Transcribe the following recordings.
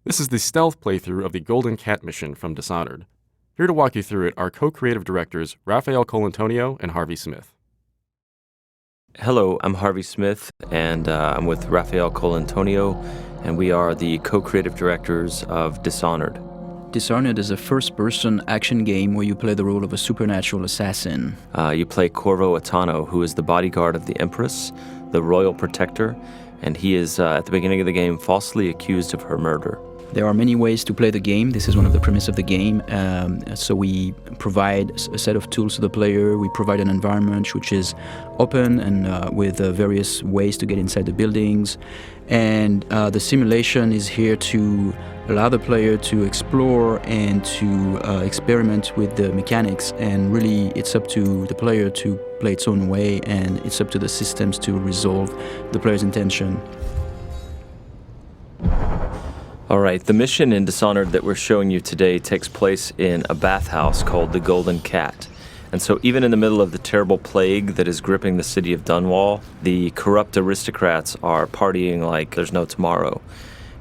This is the stealth playthrough of the Golden Cat mission from Dishonored. Here to walk you through it are co-creative directors Raphael Colantonio and Harvey Smith. Hello, I'm Harvey Smith, and I'm with Raphael Colantonio, and we are the co-creative directors of Dishonored. Dishonored is a first-person action game where you play the role of a supernatural assassin. You play Corvo Attano, who is the bodyguard of the Empress, the royal protector, and he is, at the beginning of the game, falsely accused of her murder. There are many ways to play the game. This is one of the premises of the game. So we provide a set of tools to the player. We provide an environment which is open and with various ways to get inside the buildings. And the simulation is here to allow the player to explore and to experiment with the mechanics. And really, it's up to the player to play its own way, and it's up to the systems to resolve the player's intention. All right, the mission in Dishonored that we're showing you today takes place in a bathhouse called the Golden Cat. And so even in the middle of the terrible plague that is gripping the city of Dunwall, the corrupt aristocrats are partying like there's no tomorrow.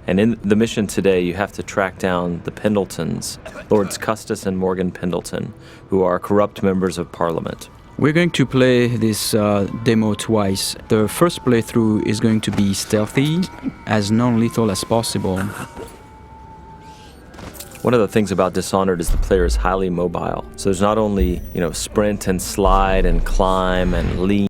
And in the mission today, you have to track down the Pendletons, Lords Custis and Morgan Pendleton, who are corrupt members of Parliament. We're going to play this demo twice. The first playthrough is going to be stealthy, as non-lethal as possible. One of the things about Dishonored is the player is highly mobile. So there's not only, sprint and slide and climb and lean.